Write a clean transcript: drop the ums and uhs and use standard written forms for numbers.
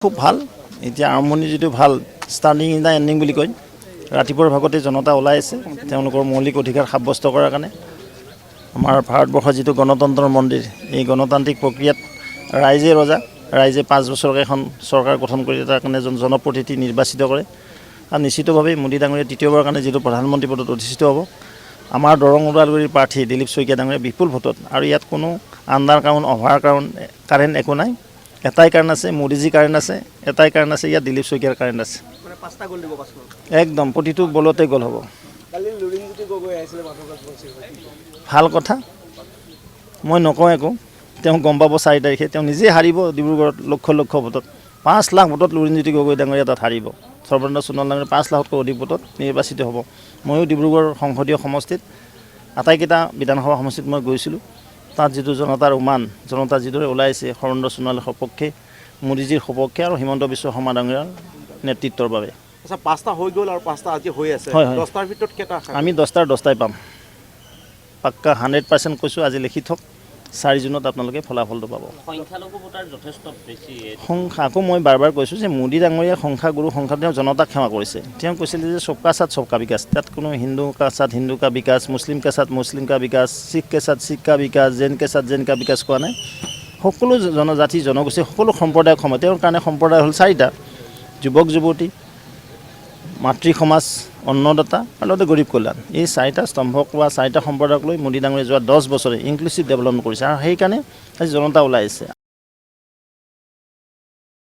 খুব ভাল এতিয়া আৰম্ভণি যেটো ভাল ষ্টাৰ্টিং ইন দা এণ্ডিং বুলি কয় ৰাতিপুৱাৰ ভাগতে জনতা ওলাই আছে তেওঁলোকৰ মৌলিক অধিকাৰ সাব্যস্ত কৰাৰ কাৰণে আমাৰ ভাৰতবৰ্ষৰ যেটো গণতন্ত্ৰৰ মন্দিৰ এই গণতান্ত্ৰিক প্ৰক্ৰিয়াত ৰাইজে ৰজা ৰাইজে 5 বছৰকে এখন চৰকাৰ গঠন কৰি তাৰ কাৰণে জনপ্ৰতিনিধি নিৰ্বাচিত কৰে আৰু নিশ্চিতভাৱে মোদী ডাঙৰীয়া তৃতীয়বাৰৰ কাৰণে যেটো প্ৰধানমন্ত্ৰী পদত অধিষ্ঠিত হ'ব আমাৰ দৰং ওদালগুৰিৰ প্ৰাৰ্থী দিলীপ শইকীয়া ডাঙৰীয়া বিপুল ভোটত আৰু ইয়াত কোনো আণ্ডাৰ কাউণ্ট অভাৰ কাৰেণ্ট একো নাই এটাই কাৰণ আছে মোদীজী কাৰণ আছে এটাই কাৰণ আছে ইয়াত দিলীপ শইকীয়াৰ কাৰণ আছে মানে 5টা গোল দিব পাঁচখন একদম প্ৰতিটো বলতে গোল হ'ব কালি লুৰিণজ্যোতি গগৈ আহিছিলে মানুহক বঞ্চিত ভাল কথা মই নকওঁ একো তেওঁ গম পাব 4 তাৰিখে তেওঁ নিজে হাৰিব ডিব্ৰুগড়ত লক্ষ লক্ষ ভোটত 5 লাখ ভোটত লুৰিণজ্যোতি গগৈ ডাঙৰীয়া তাত হাৰিব সৰ্বানন্দ সোণোৱাল ডাঙৰীয়া 5 লাখতকৈ অধিক ভোটত নিৰ্বাচিত হ'ব ময়ো ডিব্ৰুগড় সংসদীয় সমষ্টিত আটাইকেইটা বিধানসভা সমষ্টিত মই গৈছিলোঁ তাত যেটো জনতাৰ উমান জনতা যিদৰে ওলাইছে সৰ্বানন্দ সোণোৱালৰ সপক্ষে মোদীজীৰ সপক্ষে আৰু হিমন্ত বিশ্ব শৰ্মা ডাঙৰীয়াৰ নেতৃত্বৰ বাবে আচ্ছা 5টা হৈ গ'ল আৰু 5টা আজি হৈ আছে হয় 10টাৰ ভিতৰত কেইটা আমি 10টাৰ 10টাই পাম পাক্কা 100% কৈছোঁ আজি লিখি থক 4 জুনত আপোনালোকে ফলাফলটো পাব সংখ্যালঘু ভোটাৰ যথেষ্ট বেছি সংখ্যা আকৌ মই বাৰ কৈছোঁ যে মোদী ডাঙৰীয়া সংখ্যাগুৰু সংখ্যা তেওঁ জনতাক ক্ষমা কৰিছে তেওঁ কৈছিলে যে সবকা সাথ সবকা বিকাশ তাত কোনো হিন্দু কা সাথ হিন্দু কা বিকাশ মুছলিম কা সাথ মুছলিম কা বিকাশ শিখ কে সাথ শিখ কা বিকাশ জৈন কে সাথ জৈন কা বিকাশ কোৱা নাই সকলো জনজাতি জনগোষ্ঠী সকলো সম্প্ৰদায়ক সময় তেওঁৰ কাৰণে সম্প্ৰদায় হ'ল 4টা যুৱক যুৱতী মাতৃ সমাজ অন্নদাতা আৰু লগতে গৰীব কল্যাণ এই 4টা স্তম্ভক বা 4টা সম্প্ৰদায়ক লৈ মোদী ডাঙৰীয়া যোৱা 10 বছৰে ইনক্লুচিভ ডেভেলপমেণ্ট কৰিছে আৰু সেইকাৰণে আজি জনতা ওলাই আহিছে